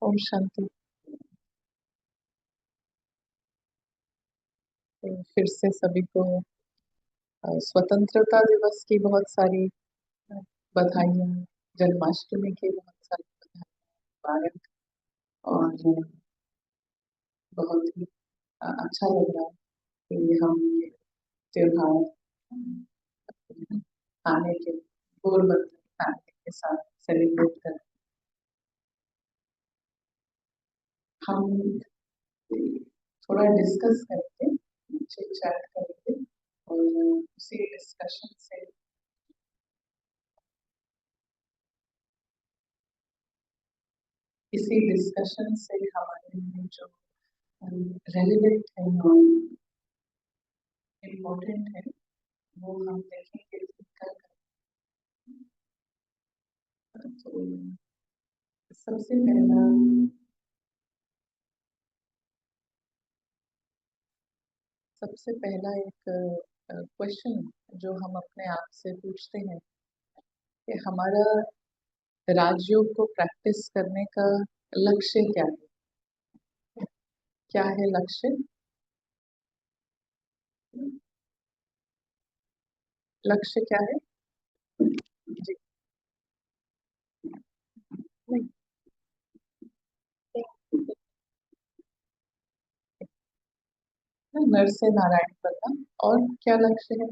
ओम शांति। तो फिर से सभी को स्वतंत्रता दिवस की बहुत सारी बधाइयाँ, जन्माष्टमी की बहुत सारी बधाइयाँ, मुबारक। और बहुत ही अच्छा लग रहा है कि हम ये त्योहार खाने के गोरबंद खाने के साथ सेलिब्रेट कर हम थोड़ा डिस्कस करके चिट चैट करेंगे और उसी डिस्कशन से इसी डिस्कशन से हमारे लिए जो रेलिवेंट है और इम्पोर्टेंट है वो हम देखेंगे कि कल तो सबसे पहला एक क्वेश्चन जो हम अपने आप से पूछते हैं कि हमारा राजयोग को प्रैक्टिस करने का लक्ष्य क्या है? क्या है लक्ष्य? लक्ष्य क्या है? जी नहीं, नर से नारायण बनना। और क्या लक्ष्य है?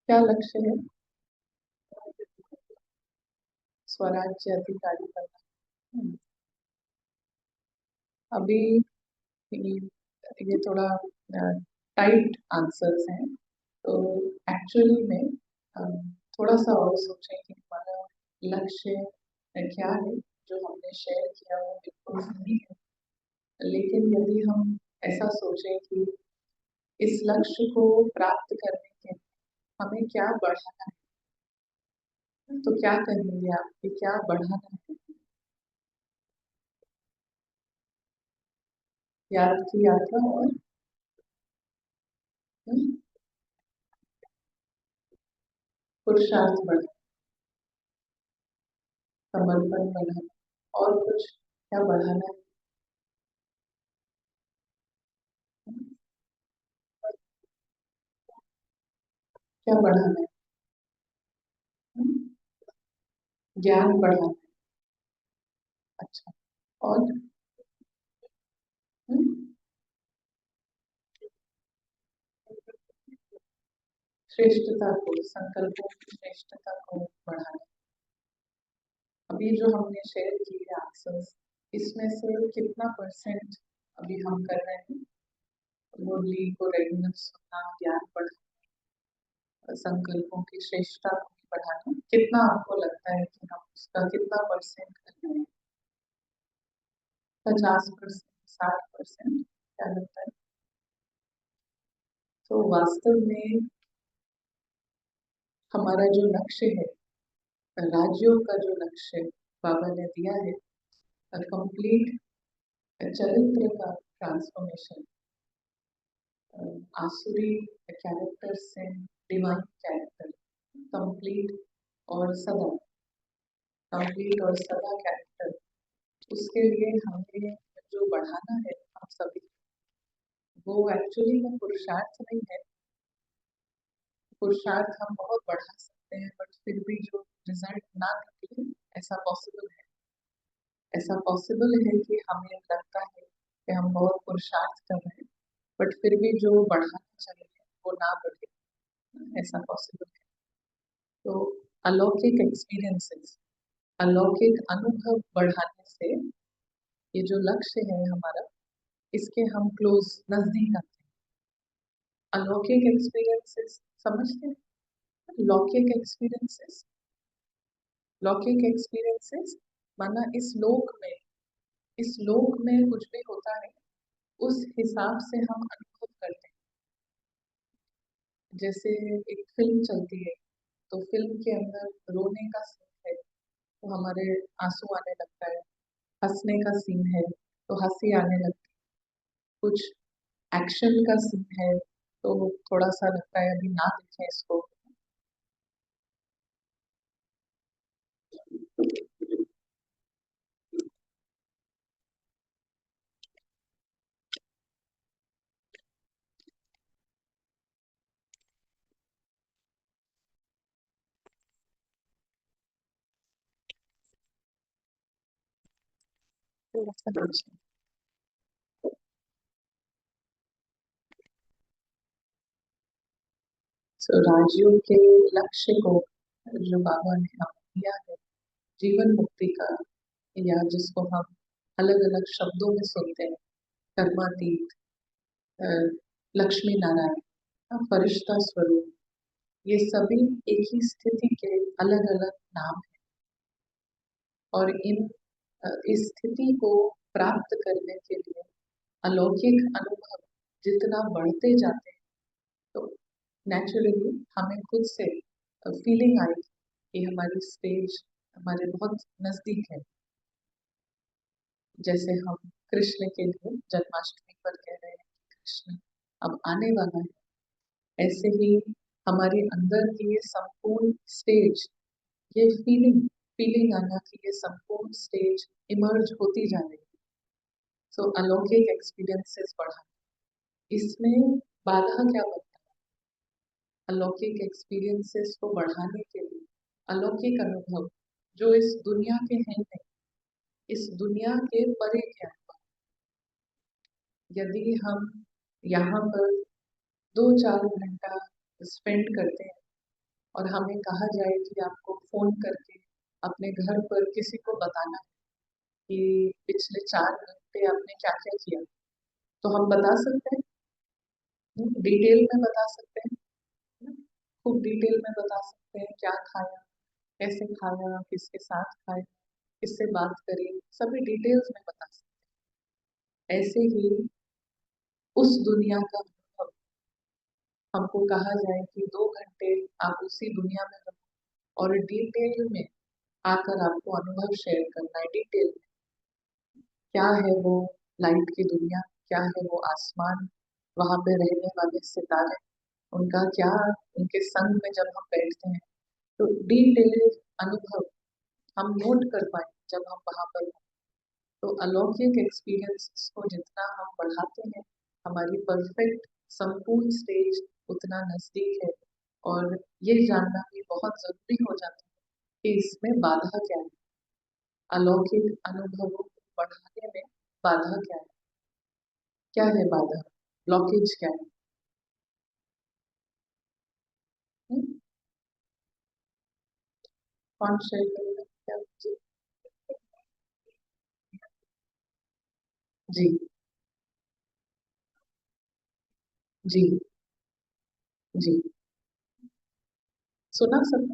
क्या लक्ष्य है? स्वराज्य अधिकारी बनना। अभी ये थोड़ा टाइट आंसर्स हैं, तो एक्चुअली में थोड़ा सा और सोचें कि हमारा लक्ष्य क्या है। जो हमने शेयर किया वो बिल्कुल सही है, लेकिन यदि हम ऐसा सोचें कि इस लक्ष्य को प्राप्त करने के लिए हमें क्या बढ़ाना है, तो क्या कहेंगे आप कि क्या बढ़ाना है? याद की यात्रा और पुरुषार्थ बढ़ाना, समर्पण बढ़ाना, और कुछ क्या बढ़ाना है? क्या बढ़ाना है? ज्ञान बढ़ाना। अच्छा। और श्रेष्ठता को, संकल्पों की श्रेष्ठता को बढ़ाना। अभी जो हमने शेयर किए आंसर्स, इसमें से कितना परसेंट अभी हम कर रहे हैं? मुरली को रेगुलर सुनना, ज्ञान बढ़ाना, संकल्पों की श्रेष्ठता को बढ़ाना, कितना आपको लगता है कि हम उसका कितना परसेंट कर रहे हैं? 50%, 60%? क्या लगता है? तो वास्तव में हमारा जो लक्ष्य है, राज्यों का जो लक्ष्य बाबा ने दिया है, कंप्लीट चरित्र का ट्रांसफॉर्मेशन, आसुरी कैरेक्टर से डिवाइन कैरेक्टर, कंप्लीट और सदा, कंप्लीट और सदा कैरेक्टर, उसके लिए हमें जो बढ़ाना है हम सभी, वो एक्चुअली में पुरुषार्थ नहीं है। पुरुषार्थ हम बहुत बढ़ा सकते हैं, बट फिर भी जो रिजल्ट ना निकले, ऐसा पॉसिबल है। ऐसा पॉसिबल है कि हमें लगता है कि हम बहुत पुरुषार्थ कर रहे हैं, बट फिर भी जो बढ़ाना चाहिए वो ना बढ़े, ऐसा पॉसिबल है। तो अलौकिक एक्सपीरियंसेस, अलौकिक अनुभव बढ़ाने से ये जो लक्ष्य है हमारा, इसके हम क्लोज, नजदीक आते हैं। अलौकिक एक्सपीरियंसेस समझते हैं? लौकिक एक्सपीरियंसेस, लौकिक एक्सपीरियंसेस माना इस लोक में कुछ भी होता है उस हिसाब से हम अनुभव करते हैं। जैसे एक फिल्म चलती है, तो फिल्म के अंदर रोने का सीन है तो हमारे आंसू आने लगता है, हंसने का सीन है तो हंसी आने लगती है, कुछ एक्शन का सीन है तो थोड़ा सा लगता है अभी ना देखें इसको। सो राजयोग के लक्ष्य को जो बाबा ने हमें दिया है, जीवन मुक्ति का, या जिसको हम अलग अलग शब्दों में सुनते हैं, कर्मातीत, अ, लक्ष्मी नारायण, फरिश्ता स्वरूप, ये सभी एक ही स्थिति के अलग अलग नाम हैं। और इस स्थिति को प्राप्त करने के लिए अलौकिक अनुभव जितना बढ़ते जाते हैं, तो नेचुरली हमें खुद से फीलिंग आएगी कि हमारी स्टेज हमारे बहुत नजदीक है। जैसे हम कृष्ण के लिए जन्माष्टमी पर कह रहे हैं कि कृष्ण अब आने वाला है, ऐसे ही हमारे अंदर की ये संपूर्ण स्टेज, ये फीलिंग फीलिंग आना कि ये संपूर्ण स्टेज इमर्ज होती जा रही है। सो अलौकिक एक्सपीरियंसेस बढ़ा, इसमें बाधा क्या बनता है? अलौकिक एक्सपीरियंसेस को बढ़ाने के लिए अलौकिक अनुभव जो इस दुनिया के हैं नहीं, इस दुनिया के परे के अनुभव, यदि हम यहाँ पर 2-4 घंटा स्पेंड करते हैं और हमें कहा जाए कि आपको फोन करके अपने घर पर किसी को बताना है कि पिछले 4 घंटे आपने क्या क्या किया, तो हम बता सकते हैं, डिटेल में बता सकते हैं, खूब डिटेल में बता सकते हैं क्या खाया, कैसे खाया, किसके साथ खाया, किससे बात करी, सभी डिटेल्स में बता सकते हैं। ऐसे ही उस दुनिया का अनुभव हमको कहा जाए कि 2 घंटे आप उसी दुनिया में रहो और डिटेल में आकर आपको अनुभव शेयर करना है। डिटेल में क्या है वो लाइट की दुनिया, क्या है वो आसमान, वहां पे रहने वाले सितारे, उनका क्या, उनके संग में जब हम बैठते हैं तो डिटेल अनुभव हम नोट कर पाए जब हम वहां पर हों। तो अलौकिक एक्सपीरियंस को जितना हम बढ़ाते हैं, हमारी परफेक्ट संपूर्ण स्टेज उतना नजदीक है। और ये जानना भी बहुत जरूरी हो जाता है कि इसमें बाधा क्या है, अलौकिक अनुभवों को बढ़ाने में बाधा क्या है, क्या है बाधा, ब्लॉकेज क्या है? हम्म? कौन शेयर करेगा क्या? जी जी जी जी, सुना सब।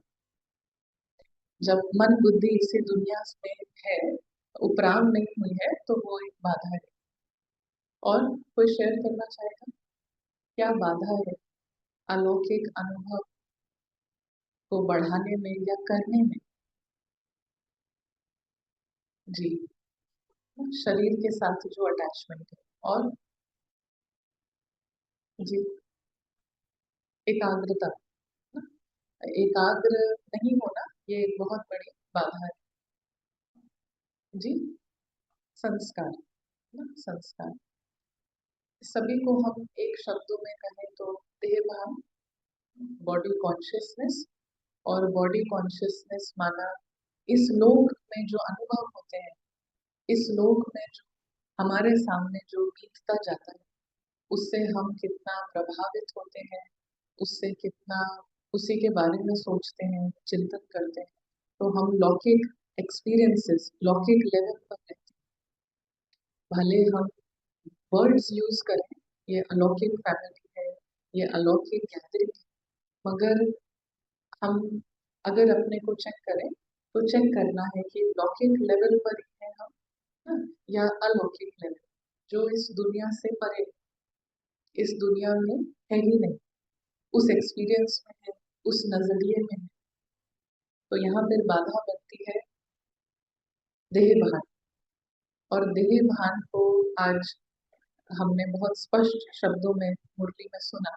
जब मन बुद्धि इसी दुनिया में है, उपराम नहीं हुई है, तो वो एक बाधा है। और कोई शेयर करना चाहेगा क्या बाधा है अलौकिक अनुभव को बढ़ाने में या करने में? जी, शरीर के साथ जो अटैचमेंट है, और जी एकाग्रता, एकाग्र नहीं होना, ये एक बहुत बड़ी बाधा है। जी संस्कार, संस्कार, सभी को हम एक शब्दों में कहें तो देह भान, बॉडी कॉन्शियसनेस। और बॉडी कॉन्शियसनेस माना इस लोक में जो अनुभव होते हैं, इस लोक में जो हमारे सामने जो बीतता जाता है, उससे हम कितना प्रभावित होते हैं, उससे कितना उसी के बारे में सोचते हैं, चिंतन करते हैं, तो हम लौकिक एक्सपीरियंसेस, लौकिक लेवल पर रहते हैं। भले हम वर्ड्स यूज करें, ये अलौकिक फैमिली है, ये अलौकिक गैदरिंग है, मगर हम अगर अपने को चेक करें तो चेक करना है कि लौकिक लेवल पर ही है हम, ना, या अलौकिक लेवल जो इस दुनिया से परे, इस दुनिया में है ही नहीं, उस एक्सपीरियंस में है, उस नजरिए में है। तो यहाँ फिर बाधा बनती है देह भान। और देह भान को आज हमने बहुत स्पष्ट शब्दों में मुरली में सुना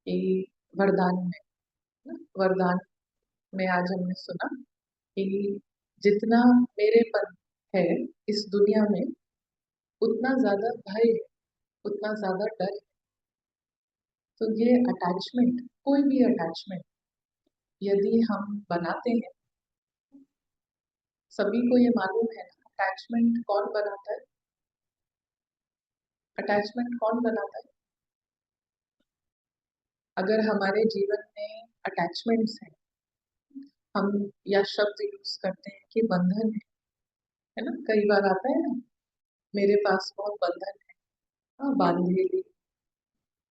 कि वरदान में, ना, वरदान में आज हमने सुना कि जितना मेरेपन है इस दुनिया में, उतना ज्यादा भय है, उतना ज्यादा डर है। तो ये अटैचमेंट, कोई भी अटैचमेंट यदि हम बनाते हैं, सभी को ये मालूम है ना अटैचमेंट कौन बनाता है? अटैचमेंट कौन बनाता है? अगर हमारे जीवन में अटैचमेंट्स हैं, हम या शब्द यूज करते हैं कि बंधन है ना, कई बार आता है ना, मेरे पास बहुत बंधन है। हाँ, बांधेली,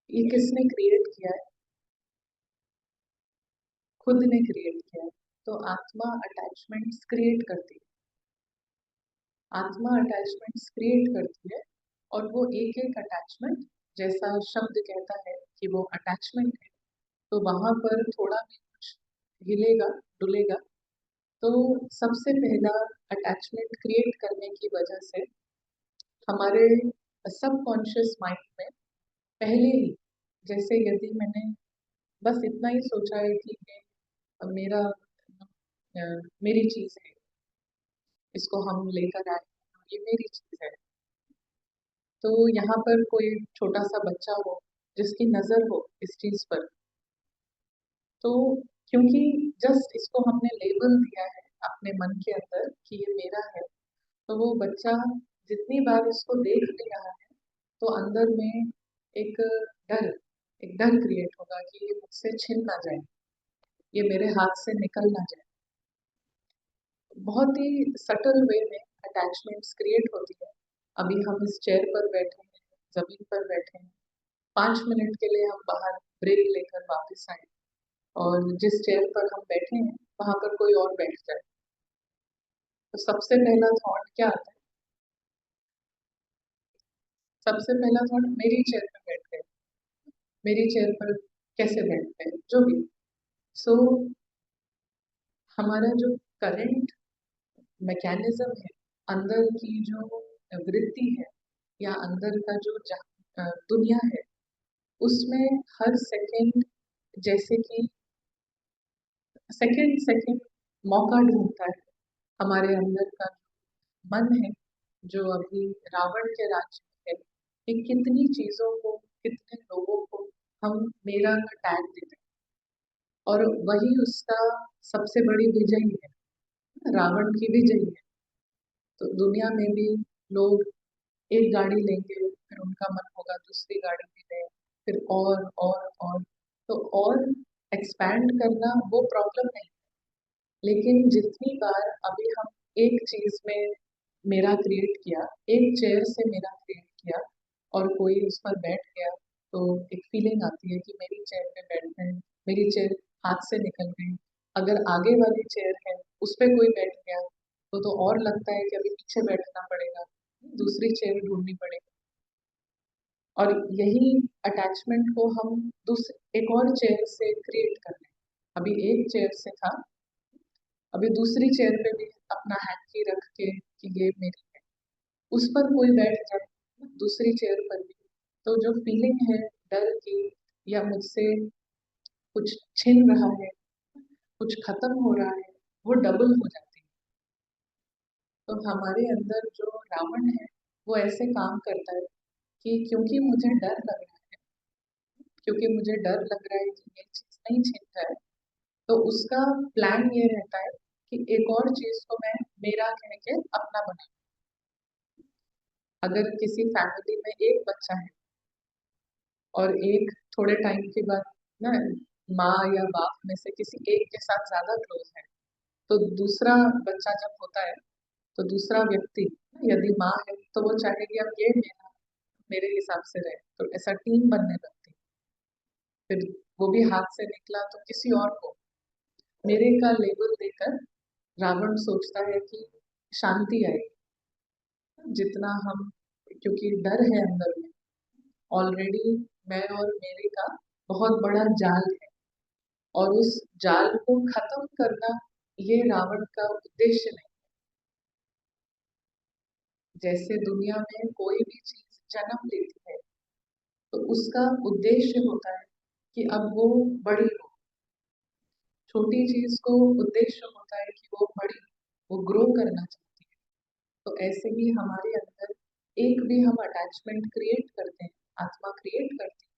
ये किसने क्रिएट किया है? खुद ने क्रिएट किया है। तो आत्मा अटैचमेंट्स क्रिएट करती है। आत्मा अटैचमेंट्स क्रिएट करती है, और वो एक एक अटैचमेंट, जैसा शब्द कहता है कि वो अटैचमेंट है, तो वहां पर थोड़ा भी कुछ हिलेगा, डुलेगा, तो सबसे पहला अटैचमेंट क्रिएट करने की वजह से हमारे सबकॉन्शियस माइंड में पहले ही, जैसे यदि मैंने बस इतना ही सोचा है कि ये मेरा मेरी चीज है, इसको हम लेकर आए, ये मेरी चीज है, तो यहाँ पर कोई छोटा सा बच्चा हो जिसकी नजर हो इस चीज पर, तो क्योंकि जस्ट इसको हमने लेबल दिया है अपने मन के अंदर कि ये मेरा है, तो वो बच्चा जितनी बार इसको देख भी रहा है, तो अंदर में एक डर एक डर क्रिएट होगा कि ये मुझसे छिन ना जाए, ये मेरे हाथ से निकल ना जाए। बहुत ही सटल वे में अटैचमेंट्स क्रिएट होती है। अभी हम इस चेयर पर बैठे हैं, जमीन पर बैठे हैं, 5 मिनट के लिए हम बाहर ब्रेक लेकर वापस आए, और जिस चेयर पर हम बैठे हैं वहां पर कोई और बैठ जाए, तो सबसे पहला थॉट क्या आता है? सबसे पहला थॉट मेरी चेयर पर बैठ गए, मेरी चेयर पर कैसे बैठ गए, जो भी। सो हमारा जो करंट मैकेनिज्म है, अंदर की जो वृत्ति है, या अंदर का जो दुनिया है, उसमें हर सेकंड, जैसे कि सेकंड सेकंड मौका ढूंढता है। हमारे अंदर का मन है, जो अभी रावण के राज्य में है, कि कितनी चीजों को, कितने लोगों को हम मेरा का टैग देते हैं, और वही उसका सबसे बड़ी विजयी है, रावण की विजयी है। तो दुनिया में भी लोग एक गाड़ी लेंगे, फिर उनका मन होगा दूसरी गाड़ी भी लें, फिर और, तो और एक्सपैंड करना वो प्रॉब्लम नहीं, लेकिन जितनी बार अभी हम एक चीज में मेरा क्रिएट किया, एक चेयर से मेरा क्रिएट किया, और कोई उस पर बैठ गया, तो एक फीलिंग आती है कि मेरी चेयर पे बैठ गए, मेरी चेयर हाथ से निकल गई। अगर आगे वाली चेयर है, उस पे कोई बैठ गया, तो और लगता है कि अभी पीछे बैठना पड़ेगा, दूसरी चेयर ढूंढनी पड़ेगी, और यही अटैचमेंट को हम दूसरे एक और चेयर से क्रिएट कर रहे हैं। अभी एक चेयर से था, अभी दूसरी चेयर पे भी अपना हैंकी रख के कि ये मेरी है, उस पर कोई बैठ जाए, दूसरी चेयर पर भी, तो जो फीलिंग है डर की, या मुझसे कुछ छिन रहा है, कुछ खत्म हो रहा है, वो डबल हो जाती है। तो हमारे अंदर जो रावण है, वो ऐसे काम करता है कि क्योंकि मुझे डर लग रहा है, क्योंकि मुझे डर लग रहा है कि ये चीज नहीं छिन जाए, तो उसका प्लान ये रहता है कि एक और चीज को मैं मेरा कह के अपना बना। अगर किसी फैमिली में एक बच्चा है, और एक थोड़े टाइम के बाद ना, माँ या बाप में से किसी एक के साथ ज्यादा क्लोज है, तो दूसरा बच्चा जब होता है, तो दूसरा व्यक्ति, यदि माँ है तो वो चाहेगी अब ये मेरे हिसाब से रहे, तो ऐसा टीम बनने लगती है। फिर वो भी हाथ से निकला तो किसी और को मेरे का लेबल देकर रावण सोचता है कि शांति आएगी। जितना हम, क्योंकि डर है अंदर में ऑलरेडी, मैं और मेरे का बहुत बड़ा जाल है, और उस जाल को खत्म करना ये रावण का उद्देश्य नहीं। जैसे दुनिया में कोई भी चीज जन्म लेती है, तो उसका उद्देश्य होता है कि अब वो बड़ी हो। छोटी चीज को उद्देश्य होता है कि वो बड़ी, वो ग्रो करना चाहती है। तो ऐसे ही हमारे अंदर एक भी हम अटैचमेंट क्रिएट करते हैं, आत्मा क्रिएट करती है,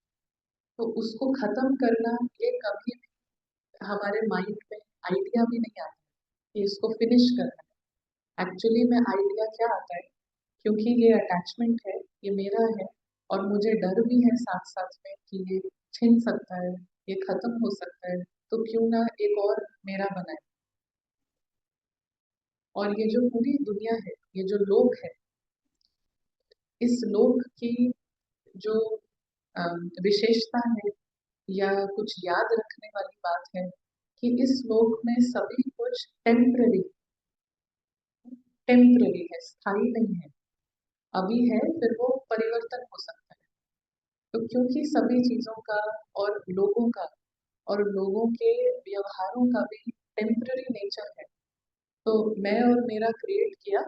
तो उसको खत्म करना ये कभी भी हमारे माइंड में आइडिया भी नहीं आता कि इसको फिनिश करना है। एक्चुअली में आइडिया क्या आता है, क्योंकि ये अटैचमेंट है, ये मेरा है, और मुझे डर भी है साथ साथ में कि ये छिन सकता है, ये खत्म हो सकता है, तो क्यों ना एक और मेरा बनाए। और ये जो पूरी दुनिया है, ये जो लोक है, इस लोक की जो विशेषता है या कुछ याद रखने वाली बात है कि इस लोक में सभी कुछ टेम्पररी टेम्पररी है, स्थायी नहीं है। अभी है, फिर वो परिवर्तन हो सकता है। तो क्योंकि सभी चीजों का और लोगों का और लोगों के व्यवहारों का भी टेम्पररी नेचर है, तो मैं और मेरा क्रिएट किया,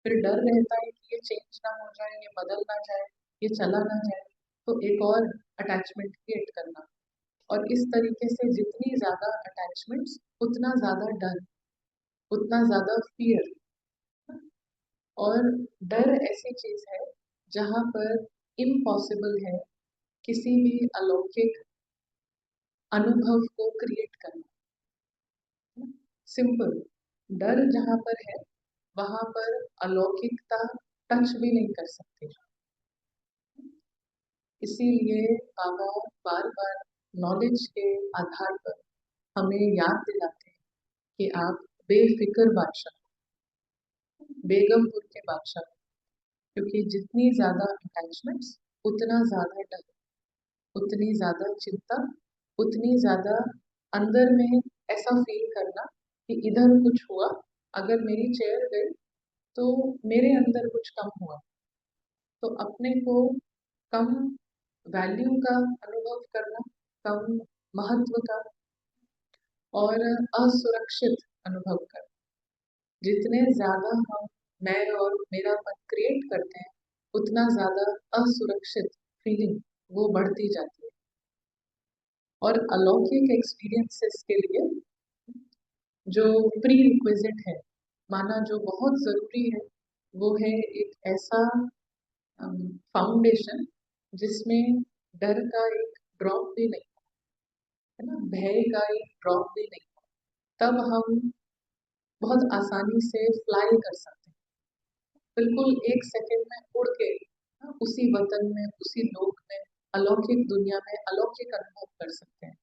फिर डर रहता है कि ये चेंज ना हो जाए, ये बदल ना जाए, ये चला ना जाए, तो एक और अटैचमेंट क्रिएट करना। और इस तरीके से जितनी ज्यादा अटैचमेंट्स, उतना ज्यादा डर, उतना ज्यादा फियर। और डर ऐसी चीज है जहां पर इम्पॉसिबल है किसी भी अलौकिक अनुभव को क्रिएट करना। सिंपल, डर जहां पर है वहां पर अलौकिकता टच भी नहीं कर सकती। इसीलिए बाबा बार बार नॉलेज के आधार पर हमें याद दिलाते हैं कि आप बेफिक्र बादशाह, बेगमपुर के बादशाह, क्योंकि जितनी ज्यादा अटैचमेंट्स, उतना ज्यादा डर, उतनी ज्यादा चिंता, उतनी ज्यादा अंदर में ऐसा फील करना कि इधर कुछ हुआ, अगर मेरी चेयर गई तो मेरे अंदर कुछ कम हुआ। तो अपने को कम वैल्यू का अनुभव करना, कम महत्व का, और असुरक्षित अनुभव करना। जितने ज्यादा हम मैं और मेरा मन क्रिएट करते हैं, उतना ज्यादा असुरक्षित फीलिंग वो बढ़ती जाती है। और अलौकिक एक्सपीरियंसेस के लिए जो प्री रिक्विजिट है, माना जो बहुत जरूरी है, वो है एक ऐसा फाउंडेशन जिसमें डर का एक ड्रॉप भी नहीं, है ना, भय का एक ड्रॉप भी नहीं, तब हम बहुत आसानी से फ्लाई कर सकते हैं, बिल्कुल एक सेकंड में उड़ के, उसी वतन में, उसी लोक में, अलौकिक दुनिया में अलौकिक अनुभव कर सकते हैं।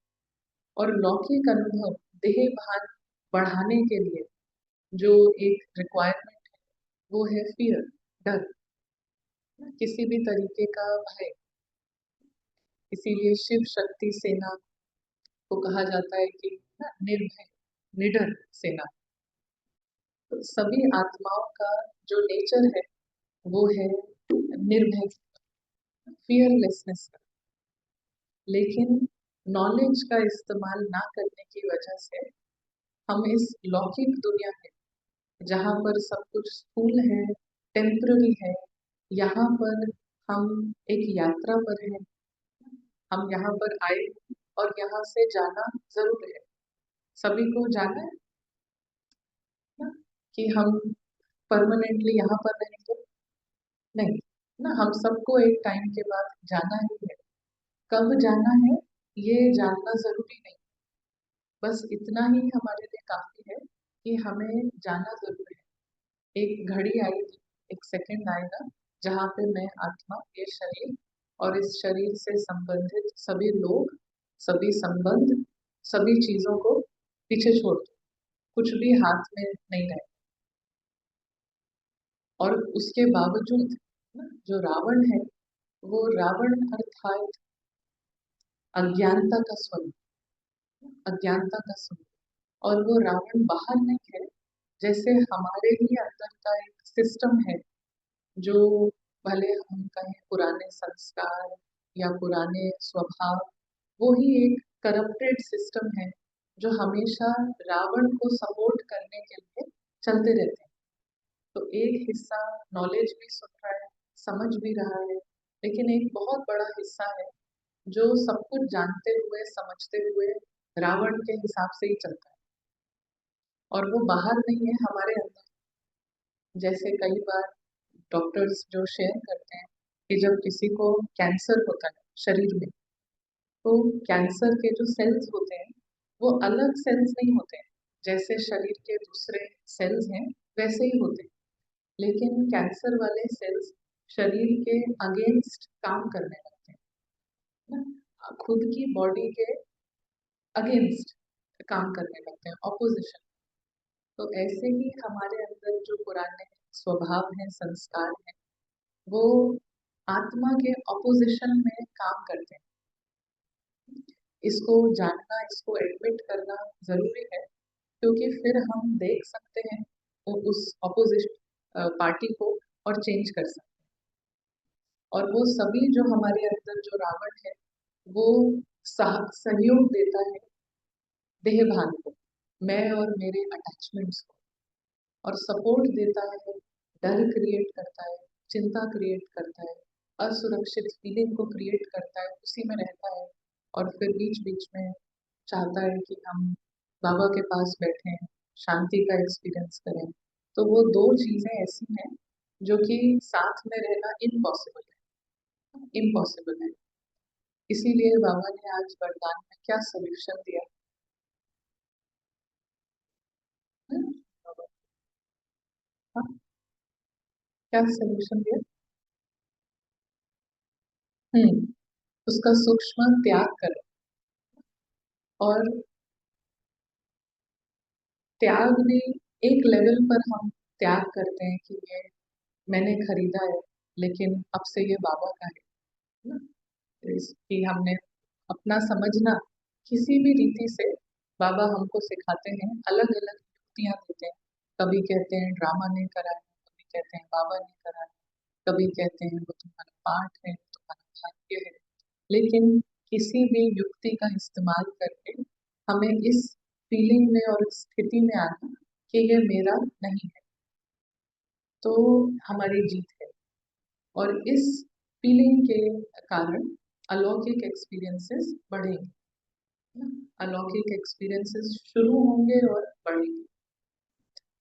और लौकिक अनुभव देह भान बढ़ाने के लिए जो एक रिक्वायरमेंट है, वो है फियर, डर, किसी भी तरीके का भय। इसीलिए शिव शक्ति सेना को कहा जाता है कि निर्भय, निडर सेना। तो सभी आत्माओं का जो नेचर है वो है निर्भय, फियरलेसनेस का। लेकिन नॉलेज का इस्तेमाल ना करने की वजह से हम इस लौकिक दुनिया में, जहाँ पर सब कुछ स्थूल है, टेम्पररी है, यहाँ पर हम एक यात्रा पर हैं। हम यहाँ पर आए और यहाँ से जाना जरूर है, सभी को जाना है ना, कि हम परमानेंटली यहाँ पर रहेंगे, नहीं ना, हम सबको एक टाइम के बाद जाना ही है। कब जाना है ये जानना जरूरी नहीं, बस इतना ही हमारे लिए काफी है कि हमें जाना जरूर है। एक घड़ी आएगी, एक सेकंड आएगा जहाँ पे मैं आत्मा, ये शरीर और इस शरीर से संबंधित सभी लोग, सभी संबंध, सभी चीजों को पीछे छोड़ दूं, कुछ भी हाथ में नहीं रहे। और उसके बावजूद ना, जो रावण है, वो रावण अर्थात अज्ञानता का स्वरूप, अज्ञानता का स्वरूप। और वो रावण बाहर नहीं है, जैसे हमारे ही अंदर का एक सिस्टम है, जो भले हम कहें पुराने संस्कार या पुराने स्वभाव, वो ही एक करप्टेड सिस्टम है जो हमेशा रावण को सपोर्ट करने के लिए चलते रहते हैं। तो एक हिस्सा नॉलेज भी सुन रहा है, समझ भी रहा है, लेकिन एक बहुत बड़ा हिस्सा है जो सब कुछ जानते हुए, समझते हुए रावण के हिसाब से ही चलता है। और वो बाहर नहीं है, हमारे अंदर। जैसे कई बार डॉक्टर्स जो शेयर करते हैं कि जब किसी को कैंसर होता है शरीर में, तो कैंसर के जो सेल्स होते हैं वो अलग सेल्स नहीं होते हैं, जैसे शरीर के दूसरे सेल्स हैं, वैसे ही होते हैं, लेकिन कैंसर वाले सेल्स शरीर के अगेंस्ट काम करने लगते हैं ना, खुद की बॉडी के अगेंस्ट काम करने लगते हैं, ऑपोजिशन। तो ऐसे ही हमारे अंदर जो पुराने स्वभाव हैं, संस्कार हैं, वो आत्मा के ऑपोजिशन में काम करते हैं। इसको जानना, इसको एडमिट करना जरूरी है, क्योंकि फिर हम देख सकते हैं उस ऑपोजिशन पार्टी को और चेंज कर सकते हैं। और वो सभी जो हमारे अंदर जो रावण है, वो सहयोग देता है देहभान को, मैं और मेरे अटैचमेंट्स को, और सपोर्ट देता है, डर क्रिएट करता है, चिंता क्रिएट करता है, असुरक्षित फीलिंग को क्रिएट करता है, उसी में रहता है। और फिर बीच बीच में चाहता है कि हम बाबा के पास बैठें, शांति का एक्सपीरियंस करें। तो वो दो चीजें ऐसी हैं जो कि साथ में रहना इम्पॉसिबल है। इसीलिए बाबा ने आज वरदान में क्या सोल्यूशन दिया? हम्म, हाँ, क्या सोल्यूशन दिया? हम्म, उसका सूक्ष्म त्याग करो। और त्याग भी एक लेवल पर हम त्याग करते हैं कि ये मैंने खरीदा है, लेकिन अब से ये बाबा का है ना। इसकी हमने अपना समझना किसी भी रीति से, बाबा हमको सिखाते हैं, अलग अलग युक्तियां देते हैं। कभी कहते हैं ड्रामा ने करा है, कभी कहते हैं बाबा ने करा है, कभी कहते हैं वो तुम्हारा पाठ है, तुम्हारा भाग्य है। लेकिन किसी भी युक्ति का इस्तेमाल करके हमें इस फीलिंग में और इस स्थिति में आना कि ये मेरा नहीं है, तो हमारी जीत है। और इस फीलिंग के कारण अलौकिक एक्सपीरियंसेस बढ़ेंगे, है ना? अलौकिक एक्सपीरियंसेस शुरू होंगे और बढ़ेंगे।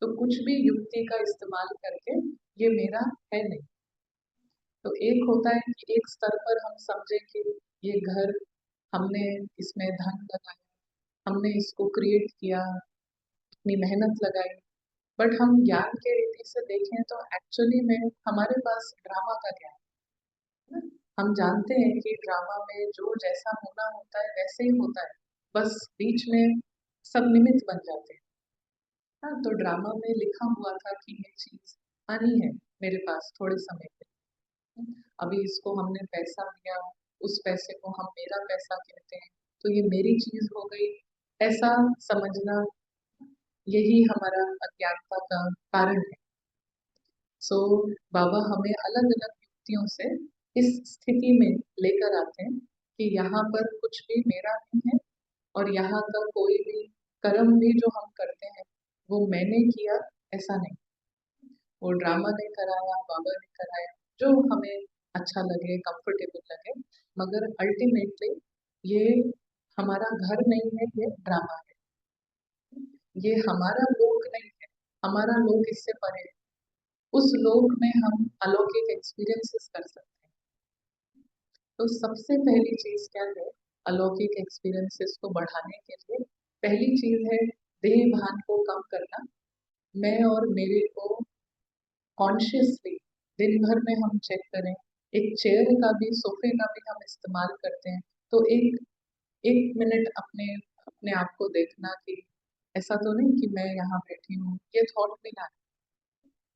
तो कुछ भी युक्ति का इस्तेमाल करके ये मेरा है नहीं। तो एक होता है कि एक स्तर पर हम समझे कि ये घर, हमने इसमें धन लगाया, हमने इसको क्रिएट किया, अपनी मेहनत लगाई। बट हम ज्ञान के रीति से देखें तो एक्चुअली में हमारे पास ड्रामा का ज्ञान है ना। हम जानते हैं कि ड्रामा में जो जैसा होना होता है वैसे ही होता है, बस बीच में सब निमित्त बन जाते हैं। हाँ, तो ड्रामा में लिखा हुआ था कि ये चीज आनी है मेरे पास थोड़े समय पे। अभी इसको हमने पैसा दिया, उस पैसे को हम मेरा पैसा कहते हैं, तो ये मेरी चीज हो गई, ऐसा समझना, यही हमारा अज्ञानता का कारण है। सो बाबा हमें अलग अलग युक्तियों से इस स्थिति में लेकर आते हैं कि यहाँ पर कुछ भी मेरा नहीं है, और यहाँ का कोई भी कर्म भी जो हम करते हैं वो मैंने किया, ऐसा नहीं। वो ड्रामा ने कराया, बाबा ने कराया, जो हमें अच्छा लगे, कंफर्टेबल लगे, मगर अल्टीमेटली ये हमारा घर नहीं है, ये ड्रामा है। ये हमारा लोक नहीं है, हमारा लोक इससे परे है। उस लोक में हम अलौकिक एक्सपीरियंसेस कर सकते हैं। तो सबसे पहली चीज क्या है अलौकिक एक्सपीरियंसेस को बढ़ाने के लिए? पहली चीज है देह भान को कम करना। मैं और मेरे को कॉन्शियसली दिन भर में हम चेक करें। एक चेयर का भी, सोफे का भी हम इस्तेमाल करते हैं, तो एक एक मिनट अपने अपने आप को देखना कि ऐसा तो नहीं कि मैं यहाँ बैठी हूँ, ये थॉट भी ना आए।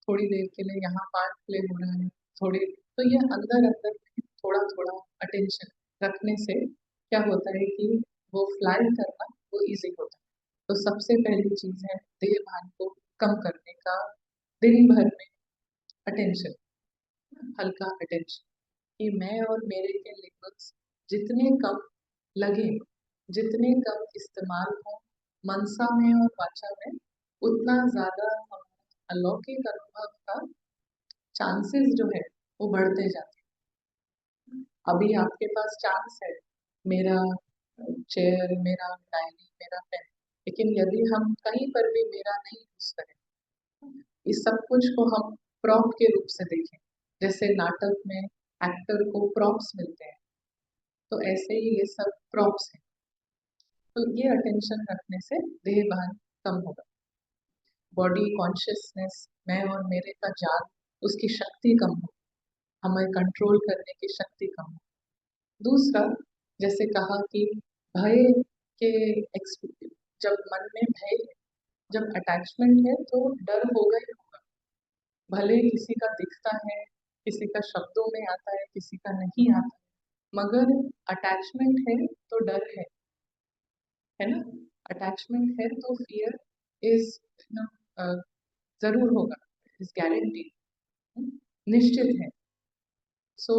थोड़ी देर के लिए यहाँ पार्ट प्ले हो रहा है, थोड़ी, तो ये अंदर अंदर में थोड़ा थोड़ा अटेंशन रखने से क्या होता है कि वो फ्लाई करना वो इजी होता है। तो सबसे पहली चीज है देह भान को कम करने का, दिन भर में अटेंशन, हल्का अटेंशन, कि मैं और मेरे के लिंक्स जितने कम लगे, जितने कम इस्तेमाल हो मनसा में और वाचा में, उतना ज्यादा हम अलौकिक अनुभव का चांसेस जो है वो बढ़ते जाते हैं। अभी आपके पास चांस है, मेरा चेयर, मेरा डायरी, मेरा पेन, लेकिन यदि हम कहीं पर भी मेरा नहीं यूज करें, इस सब कुछ को हम प्रॉप के रूप से देखें, जैसे नाटक में एक्टर को प्रॉप्स मिलते हैं, तो ऐसे ही ये सब प्रॉप्स हैं। तो ये अटेंशन रखने से देह भान कम होगा। बॉडी कॉन्शियसनेस, मैं और मेरे का जान, उसकी शक्ति कम हो, हमें कंट्रोल करने की शक्ति कम हो। दूसरा, जैसे कहा कि भय के जब मन में भय है, जब अटैचमेंट है तो डर होगा ही होगा, भले किसी का दिखता है, किसी का शब्दों में आता है, किसी का नहीं आता, मगर अटैचमेंट है तो डर है ना। अटैचमेंट है तो फियर इज जरूर होगा, इज गारंटी, निश्चित है। सो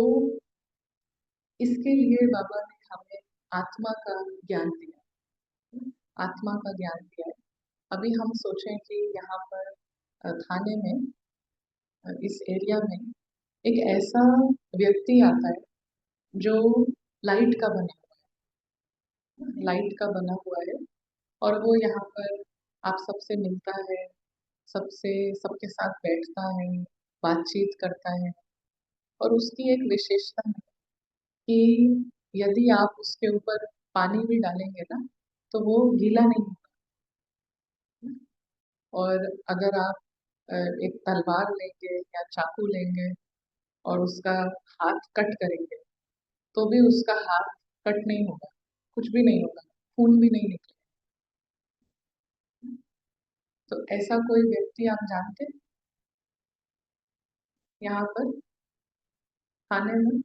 इसके लिए बाबा ने हमें आत्मा का ज्ञान दिया, आत्मा का ज्ञान दिया है। अभी हम सोचें कि यहाँ पर थाने में, इस एरिया में एक ऐसा व्यक्ति आता है जो लाइट का बना लाइट का बना हुआ है, और वो यहाँ पर आप सबसे मिलता है, सबसे सबके साथ बैठता है, बातचीत करता है। और उसकी एक विशेषता है कि यदि आप उसके ऊपर पानी भी डालेंगे ना तो वो गीला नहीं होगा। और अगर आप एक तलवार लेंगे या चाकू लेंगे और उसका हाथ कट करेंगे तो भी उसका हाथ कट नहीं होगा, कुछ भी नहीं होगा, खून भी नहीं निकलेगा। तो ऐसा कोई व्यक्ति आप जानते हैं यहाँ पर थाने में?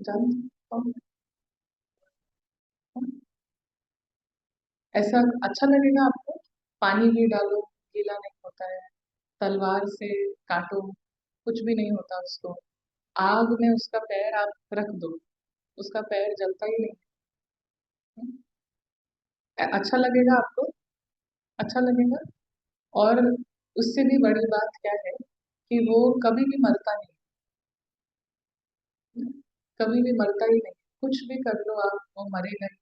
जानते कौन? कौन? ऐसा अच्छा लगेगा आपको? पानी भी डालो, गीला नहीं होता है, तलवार से काटो, कुछ भी नहीं होता उसको, आग में उसका पैर आप रख दो, उसका पैर जलता ही नहीं। अच्छा लगेगा आपको? अच्छा लगेगा। और उससे भी बड़ी बात क्या है कि वो कभी भी मरता नहीं, कभी भी मरता ही नहीं, कुछ भी कर लो आप, वो मरेगा ही।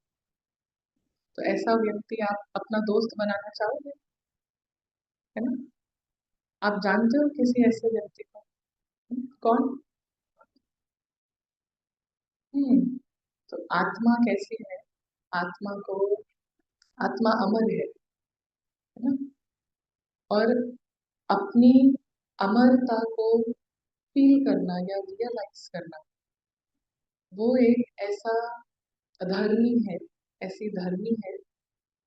तो ऐसा व्यक्ति आप अपना दोस्त बनाना चाहोगे, है ना? आप जानते हो किसी ऐसे व्यक्ति को? कौन? हम्म। तो आत्मा कैसी है? आत्मा को, आत्मा अमर है ना। और अपनी अमरता को फील करना या रियलाइज करना, वो एक ऐसा धर्मी है, ऐसी धर्मी है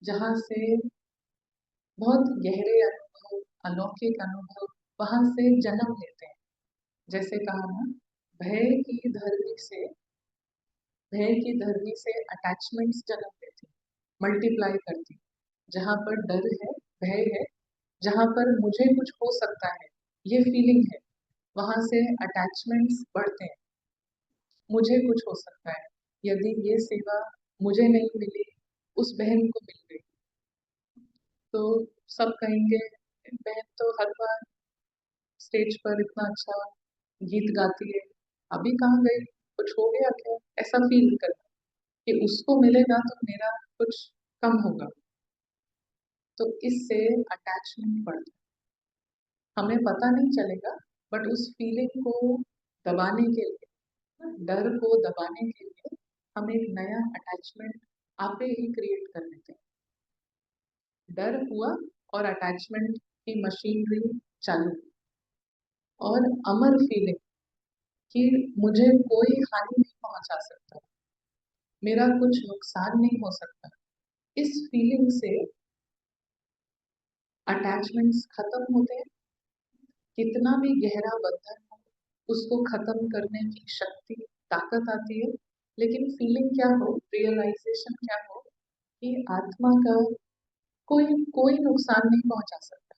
जहाँ से बहुत गहरे अनुभव, अलौकिक अनुभव वहां से जन्म लेते हैं। जैसे कहा ना, भय की धरनी से, भय की धरनी से अटैचमेंट्स जन्म लेती, मल्टीप्लाई करती। जहाँ पर डर है, भय है, जहाँ पर मुझे कुछ हो सकता है, ये फीलिंग है, वहां से अटैचमेंट्स बढ़ते हैं। मुझे कुछ हो सकता है, यदि ये सेवा मुझे नहीं मिली, उस बहन को मिल गई, तो सब कहेंगे बहन तो हर बार स्टेज पर इतना अच्छा गीत गाती है, अभी कहाँ गई, कुछ हो गया क्या, ऐसा फील करना कि उसको मिलेगा तो मेरा कुछ कम होगा। तो इससे अटैचमेंट बढ़ता है, हमें पता नहीं चलेगा, बट उस फीलिंग को दबाने के लिए, डर को दबाने के लिए हम एक नया अटैचमेंट आपे ही क्रिएट कर लेते हैं। डर हुआ और अटैचमेंट की मशीनरी चालू, और अमर फीलिंग कि मुझे कोई हानि नहीं पहुंचा सकता, मेरा कुछ नुकसान नहीं हो सकता, इस फीलिंग से अटैचमेंट्स खत्म होते हैं। कितना भी गहरा बंधन हो, उसको खत्म करने की शक्ति, ताकत आती है। लेकिन फीलिंग क्या हो, रियलाइजेशन क्या हो कि आत्मा का कोई कोई नुकसान नहीं पहुंचा सकता।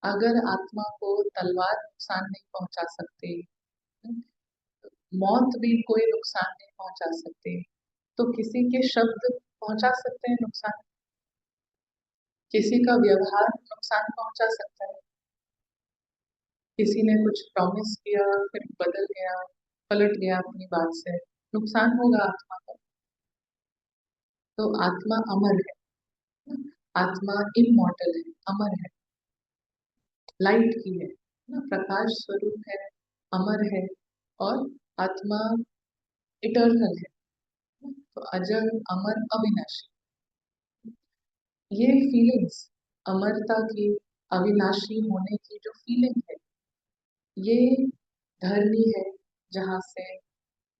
अगर आत्मा को तलवार नुकसान नहीं पहुंचा सकती, मौत भी कोई नुकसान नहीं पहुंचा सकती, तो किसी के शब्द पहुंचा सकते हैं नुकसान, किसी का व्यवहार नुकसान पहुंचा सकता है, किसी ने कुछ प्रॉमिस किया फिर बदल गया, पलट गया अपनी बात से, नुकसान होगा आत्मा का। तो आत्मा अमर है, आत्मा इमॉर्टल है, अमर है, लाइट की है ना, प्रकाश स्वरूप है, अमर है। और आत्मा इटर्नल है, तो अजर, अमर, अविनाशी। ये फीलिंग्स अमरता की, अविनाशी होने की जो फीलिंग है, ये धरनी है जहाँ से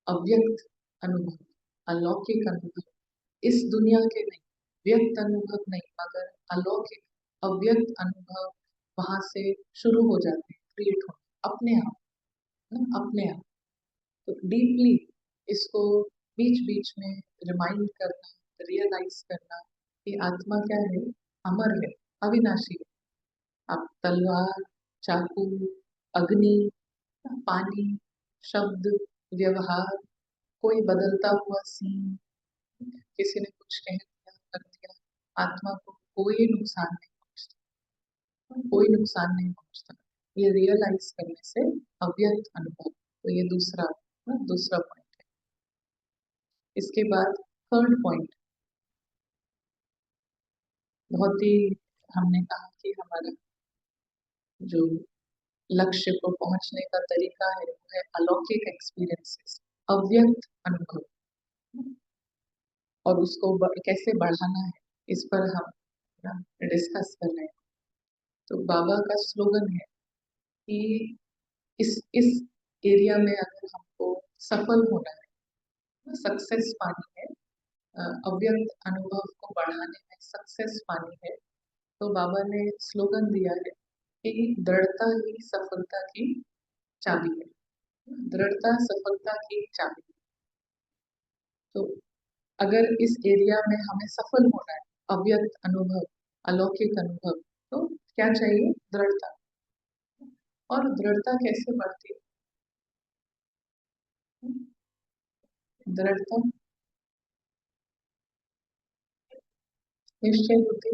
अव्यक्त अनुभव, अलौकिक अनुभव, इस दुनिया के नहीं, व्यक्त अनुभव नहीं, मगर अलौकिक अव्यक्त अनुभव वहां से शुरू हो जाते हैं, क्रिएट होने अपने आप, अपने आप। तो डीपली इसको बीच बीच में रिमाइंड करना, रियलाइज करना कि आत्मा क्या है, अमर है, अविनाशी है। आप तलवार, चाकू, अग्नि, पानी, शब्द, व्यवहार, कोई बदलता हुआ सीन, किसी ने कुछ कह दिया, कर दिया, आत्मा को कोई नुकसान नहीं पहुंचता, कोई नुकसान नहीं पहुंचता। ये रियलाइज करने से अव्यक्त अनुभव। तो ये दूसरा पॉइंट है। इसके बाद थर्ड पॉइंट, बहुत ही, हमने कहा कि हमारा जो लक्ष्य को पहुंचने का तरीका है वो है अलौकिक एक्सपीरियंसेस, अव्यक्त अनुभव, और उसको कैसे बढ़ाना है, इस पर हम डिस्कस कर रहे हैं। तो बाबा का स्लोगन है कि इस एरिया में अगर हमको सफल होना है, सक्सेस पानी है, अव्यक्त अनुभव को बढ़ाने में सक्सेस पानी है, तो बाबा ने स्लोगन दिया है कि दृढ़ता ही सफलता की चाबी है, दृढ़ता सफलता की चाबी। तो अगर इस एरिया में हमें सफल होना है, अव्यक्त अनुभव, अलौकिक अनुभव, तो क्या चाहिए, दृढ़ता। और दृढ़ता कैसे बढ़ती है, दृढ़ता निश्चय बुद्धि,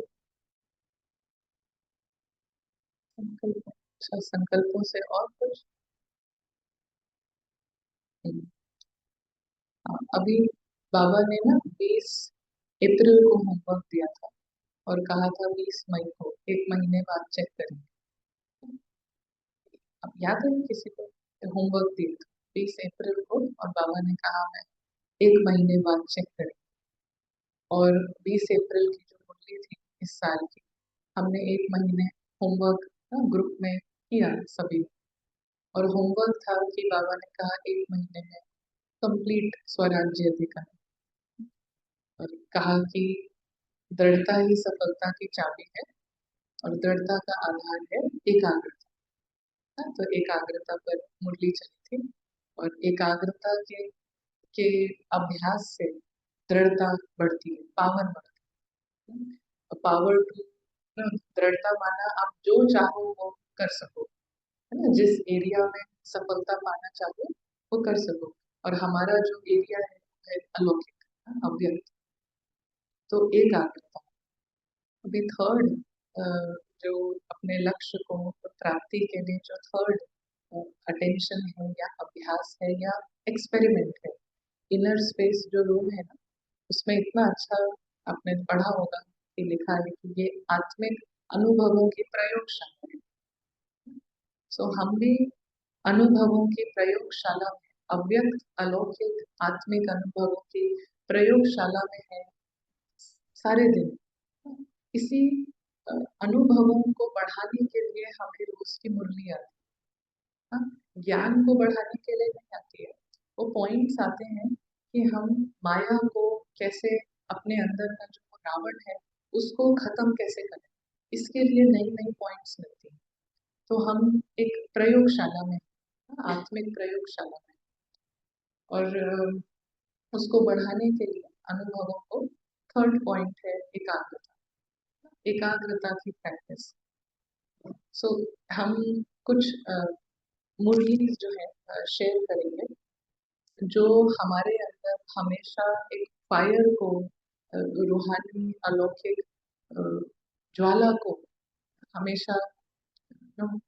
संकल्प, अच्छा संकल्पों से और कुछ। हम्म, हाँ, अभी बाबा ने ना 20 अप्रैल को होमवर्क दिया था और कहा था 20 मई को, एक महीने बाद चेक करेंगे। अब याद है किसी को होमवर्क दिया था 20 अप्रैल को, और बाबा ने कहा मैं एक महीने बाद चेक करें। और 20 अप्रैल की जो मुरली थी इस साल की, हमने एक महीने होमवर्क ग्रुप में किया सभी। और होमवर्क था कि बाबा ने कहा एक महीने में कंप्लीट स्वराज्य अधिकार, और कहा कि दृढ़ता ही सफलता की चाबी है, और दृढ़ता का आधार है एकाग्रता। तो एकाग्रता पर मुरली चली थी, और एकाग्रता के अभ्यास से दृढ़ता बढ़ती है, पावर बढ़ती है। पावर टू, दृढ़ता माना आप जो चाहो वो कर सको, है ना, जिस एरिया में सफलता पाना चाहो वो कर सको। और हमारा जो एरिया है वो है अलौकिक, अव्यक्त। तो एकाग्रता। अभी थर्ड, जो अपने लक्ष्य को प्राप्ति के लिए जो थर्ड अटेंशन है या अभ्यास है या एक्सपेरिमेंट है, इनर स्पेस जो रूम है ना, उसमें इतना अच्छा आपने पढ़ा होगा कि लिखा है कि ये आत्मिक अनुभवों की प्रयोगशाला है। सो हम भी अनुभवों की प्रयोगशाला में, अव्यक्त अलौकिक आत्मिक अनुभवों की प्रयोगशाला में है सारे दिन। इसी अनुभवों को बढ़ाने के लिए हमें रोज की मुरली आती है, हाँ, ज्ञान को बढ़ाने के लिए नहीं आती है। वो पॉइंट्स आते हैं कि हम माया को कैसे, अपने अंदर का जो रावण है उसको खत्म कैसे करें, इसके लिए नई नई पॉइंट्स मिलती हैं। तो हम एक प्रयोगशाला में, आत्मिक प्रयोगशाला में, और उसको बढ़ाने के लिए अनुभवों को, थर्ड पॉइंट है एकाग्रता, एकाग्रता की प्रैक्टिस। सो हम कुछ मुरलीज जो है शेयर करेंगे, जो हमारे अंदर हमेशा एक फायर को, रूहानी अलौकिक अ, ज्वाला को हमेशा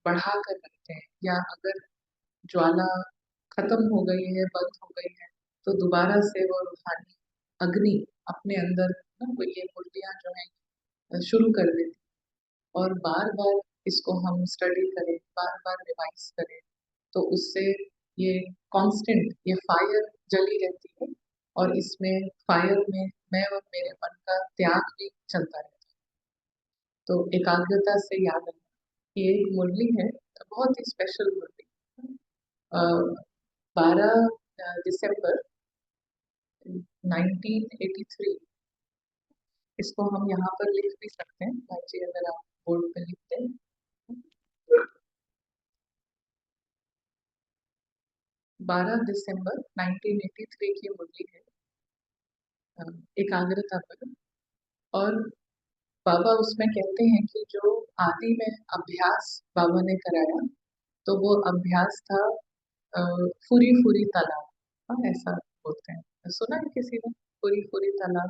बढ़ा कर रखते हैं। या अगर ज्वाला खत्म हो गई है, बंद हो गई है, तो दोबारा से वो रूहानी अग्नि अपने अंदर वो ये मुरलियां जो है शुरू कर देती। और बार बार इसको हम स्टडी करें, बार बार रिवाइज करें, तो उससे ये कांस्टेंट, ये फायर जली रहती है, और इसमें फायर में मैं और मेरे मन का त्याग भी चलता रहता है। तो एकाग्रता से याद है, ये एक मुरली है, बहुत ही स्पेशल मुरली। 12 दिसंबर 1983। इसको हम यहाँ पर लिख भी सकते हैं भाई जी, अगर आप बोर्ड पे लिखते हैं। 12 दिसंबर 1983 की मुरली है, एकाग्रता पर। और बाबा उसमें कहते हैं कि जो आदि में अभ्यास बाबा ने कराया, तो वो अभ्यास था फुरी फुरी तालाब। हाँ, ऐसा बोलते हैं, सुना है किसी ने? फुरी फुरी तालाब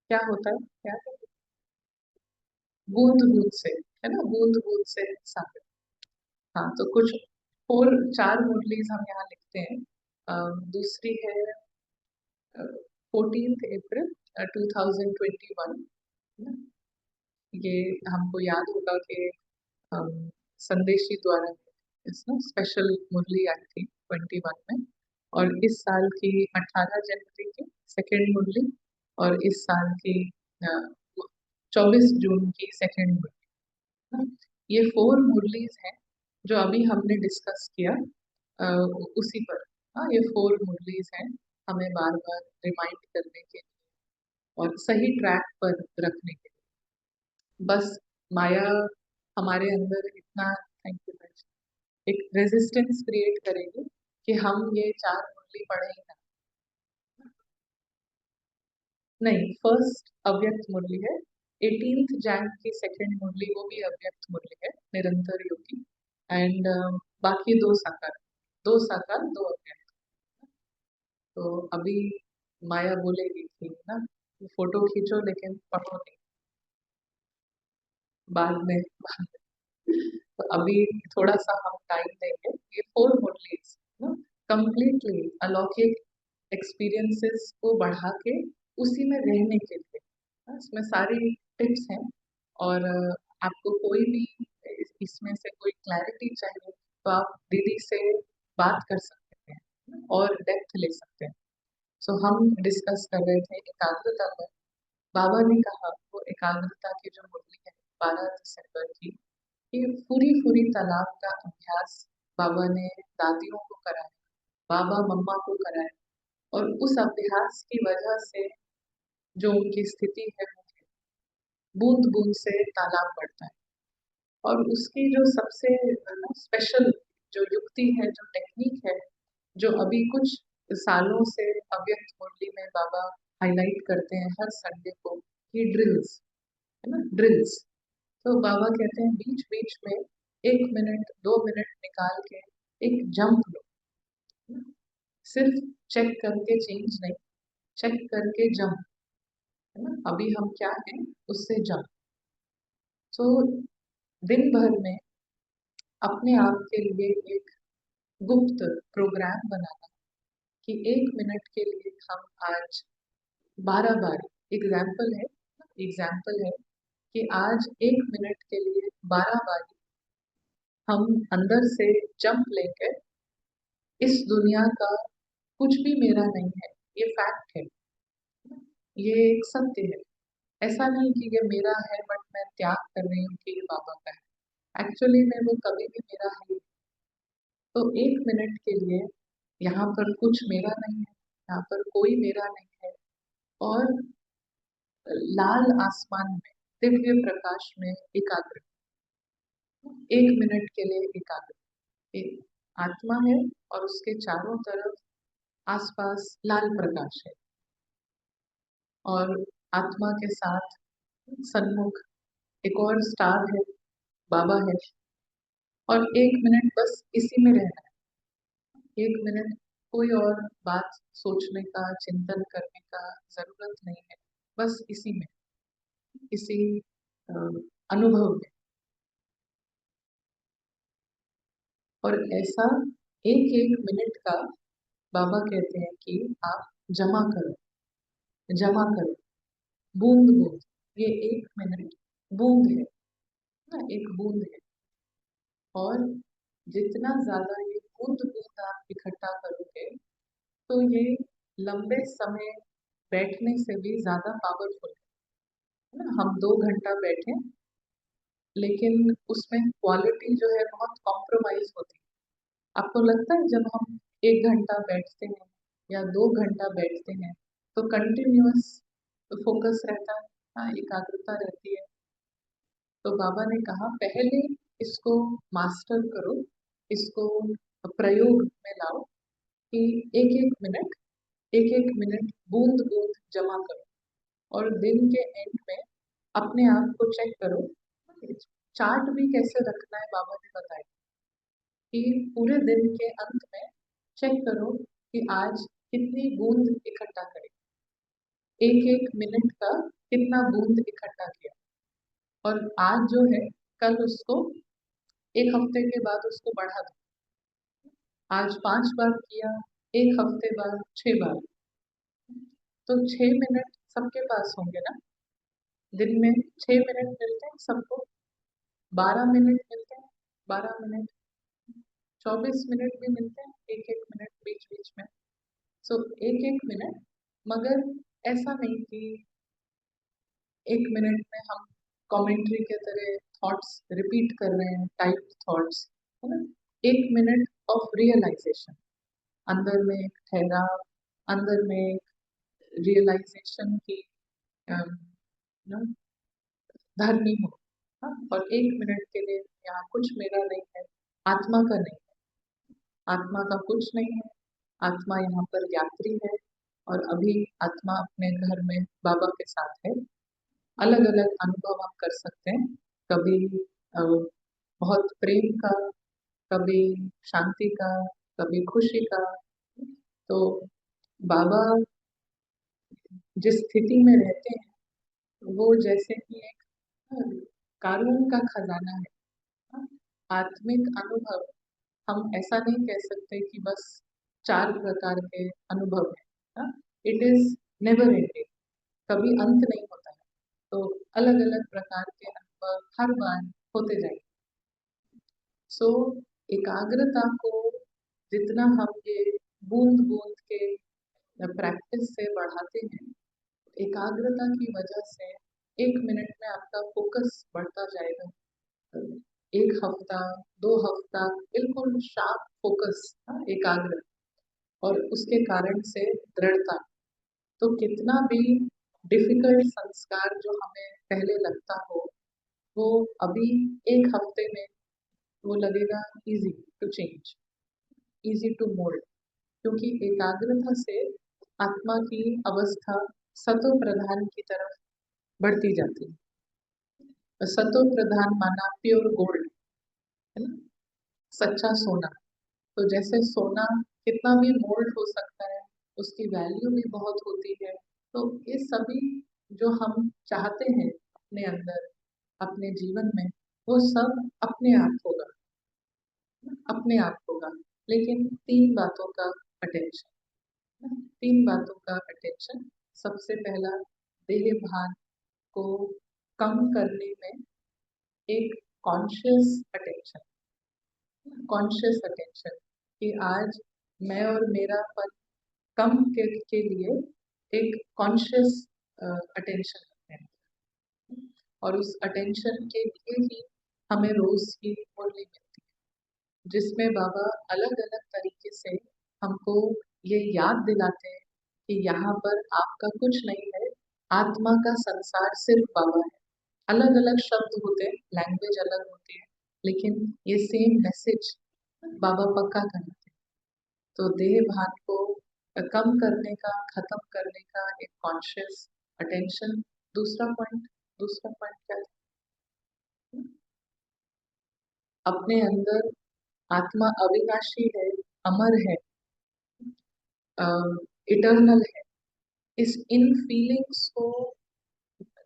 क्या होता है, क्या है? बूंद बूंद से, है ना, बूंद बूंद से सागर। हाँ, तो कुछ फोर चार मुरलीज हम यहाँ लिखते हैं। दूसरी है 14 अप्रैल 2021। ये हमको याद होगा कि अम, संदेशी द्वारा इसमें स्पेशल मुरली आई थी 21 में। और इस साल की 18 जनवरी की सेकेंड मुरली, और इस साल की 24 जून की सेकेंड मुरली। ये फोर मुरलीज हैं जो अभी हमने डिस्कस किया, अ, उसी पर। हाँ, ये फोर मुरलीज हैं हमें बार बार रिमाइंड करने के और सही ट्रैक पर रखने के लिए। बस माया हमारे अंदर इतना, थैंक यू, एक रेजिस्टेंस क्रिएट करेगी कि हम ये चार मुरली पढ़े ही ना। नहीं, फर्स्ट अव्यक्त मुरली है। 18 जैन की सेकेंड मुरली, वो भी अव्यक्त मुरली है, निरंतर योगी। एंड बाकी दो साकार, दो साकार दो अव्यक्त। तो अभी माया बोलेगी कि ना, फोटो खींचो लेकिन पढ़ो नहीं, बाद में। तो अभी थोड़ा सा हम टाइम देंगे ये फोर मुरलीज कंप्लीटली अलौकिक एक्सपीरियंसेस को बढ़ा के उसी में रहने के लिए। इसमें सारी टिप्स हैं। और आपको कोई भी इसमें से कोई क्लैरिटी चाहिए तो आप दीदी से बात कर सकते हैं और डेप्थ ले सकते हैं। सो हम डिस्कस कर रहे थे एकाग्रता पर। बाबा ने कहा वो एकाग्रता की जो मुरली है 12 दिसंबर की, ये पूरी पूरी तालाब का अभ्यास बाबा ने दादियों को कराया, बाबा मम्मा को कराया। और उस अभ्यास की वजह से जो उनकी स्थिति है, बूंद बूंद से तालाब बढ़ता है। और उसकी जो सबसे स्पेशल जो युक्ति है, जो टेक्निक है, जो अभी कुछ सालों से अव्यक्त मुरली में बाबा हाईलाइट करते हैं हर संडे को, ये ड्रिल्स, है ना, ड्रिल्स। तो बाबा कहते हैं बीच बीच में 1 मिनट 2 मिनट निकाल के एक जंप लो, है ना? सिर्फ चेक करके चेंज नहीं, चेक करके जंप, है ना, अभी हम क्या हैं उससे जंप। तो दिन भर में अपने आप के लिए एक गुप्त प्रोग्राम बनाना कि 1 मिनट के लिए हम आज 12 बार, एग्जाम्पल है कि आज 1 मिनट के लिए 12 बार हम अंदर से जंप लेकर इस दुनिया का कुछ भी मेरा नहीं है, ये फैक्ट है, ये एक सत्य है। ऐसा नहीं कि ये मेरा है बट मैं त्याग कर रही हूँ कि ये बाबा का है, एक्चुअली में वो कभी भी मेरा है। तो 1 मिनट के लिए यहाँ पर कुछ मेरा नहीं है, यहाँ पर कोई मेरा नहीं है। और लाल आसमान में दिव्य प्रकाश में एकाग्र, 1 मिनट के लिए एकाग्र। एक आत्मा है और उसके चारों तरफ आसपास लाल प्रकाश है। और आत्मा के साथ सन्मुख एक और स्टार है, बाबा है। और 1 मिनट बस इसी में रहना है, 1 मिनट कोई और बात सोचने का, चिंतन करने का जरूरत नहीं है, बस इसी में, इसी अ, अनुभव में। और ऐसा एक एक मिनट का बाबा कहते हैं कि आप जमा करो, जमा करो, बूंद बूंद। ये 1 मिनट बूंद है ना, एक बूंद है। और जितना ज्यादा ये बूंद बूंद आप इकट्ठा करोगे, तो ये लंबे समय बैठने से भी ज्यादा पावरफुल है ना। हम 2 घंटा बैठे लेकिन उसमें क्वालिटी जो है बहुत कॉम्प्रोमाइज होती है। आपको लगता है जब हम 1 घंटा बैठते हैं या 2 घंटा बैठते हैं तो कंटिन्यूअस फोकस रहता है, हाँ, एकाग्रता रहती है। तो बाबा ने कहा पहले इसको मास्टर करो, इसको प्रयोग में लाओ कि एक एक मिनट बूंद बूंद जमा करो और दिन के एंड में अपने आप को चेक करो। चार्ट भी कैसे रखना है बाबा ने बताया कि पूरे दिन के अंत में चेक करो कि आज कितनी बूंद इकट्ठा करें, एक एक मिनट का कितना बूंद इकट्ठा किया, और आज जो है कल उसको, एक हफ्ते के बाद उसको बढ़ा दो। आज 5 बार किया, एक हफ्ते बाद 6 बार, तो 6 मिनट सबके पास होंगे ना। दिन में 6 मिनट मिलते हैं सबको, 12 मिनट मिलते हैं, 12 मिनट, 24 मिनट भी मिलते हैं, एक एक मिनट बीच बीच में। सो एक एक मिनट, मगर ऐसा नहीं कि 1 मिनट में हम कमेंट्री के तरह थॉट्स रिपीट कर रहे हैं, टाइप थॉट्स, है ना। 1 मिनट ऑफ रियलाइजेशन, अंदर में एक ठहराव, अंदर में एक रियलाइजेशन की ना धरनी हो, हाँ, और 1 मिनट के लिए यहाँ कुछ मेरा नहीं है, आत्मा का नहीं है, आत्मा का कुछ नहीं है, आत्मा यहाँ पर यात्री है, और अभी आत्मा अपने घर में बाबा के साथ है। अलग अलग अनुभव आप कर सकते हैं, कभी बहुत प्रेम का, कभी शांति का, कभी खुशी का। तो बाबा जिस स्थिति में रहते हैं वो जैसे कि एक कानून का खजाना है, हाँ। आत्मिक अनुभव हम ऐसा नहीं कह सकते कि बस 4 प्रकार के अनुभव है, इट इज नेवर एंडिंग, कभी अंत नहीं होता है। तो अलग अलग प्रकार के अनुभव हर बार होते जाएंगे। सो एकाग्रता को जितना हम ये बूंद बूंद के प्रैक्टिस से बढ़ाते हैं, एकाग्रता की वजह से 1 मिनट में आपका फोकस बढ़ता जाएगा। 1 हफ्ता, 2 हफ्ता बिल्कुल शार्प फोकस, एकाग्र, और उसके कारण से दृढ़ता। तो कितना भी डिफिकल्ट संस्कार जो हमें पहले लगता हो, वो अभी 1 हफ्ते में वो लगेगा easy to change, easy to mould, क्योंकि एकाग्रता से आत्मा की अवस्था सतो प्रधान की तरफ बढ़ती जाती है। सतो प्रधान माना प्योर गोल्ड, है ना, सच्चा सोना। तो जैसे सोना कितना भी मोल्ड हो सकता है, उसकी वैल्यू भी बहुत होती है। तो ये सभी जो हम चाहते हैं अपने अंदर, अपने जीवन में, वो सब अपने आप होगा, अपने आप होगा। लेकिन 3 बातों का अटेंशन, 3 बातों का अटेंशन। सबसे पहला, देह भान को कम करने में एक कॉन्शियस अटेंशन, कॉन्शियस अटेंशन कि आज मैं और मेरा पन कम के लिए एक कॉन्शियस अटेंशन रखते हैं, और उस अटेंशन के लिए ही हमें रोज की मुरली मिलती है, जिसमें बाबा अलग अलग तरीके से हमको ये याद दिलाते हैं कि यहाँ पर आपका कुछ नहीं है, आत्मा का संसार सिर्फ बाबा है। अलग अलग शब्द होते हैं, लैंग्वेज अलग होती है, लेकिन ये सेम मैसेज बाबा पक्का करते हैं। तो देह भान को कम करने का, खत्म करने का एक कॉन्शियस अटेंशन। दूसरा पॉइंट क्या था? अपने अंदर आत्मा अविनाशी है, अमर है, इटर्नल है, इस इन फीलिंग्स को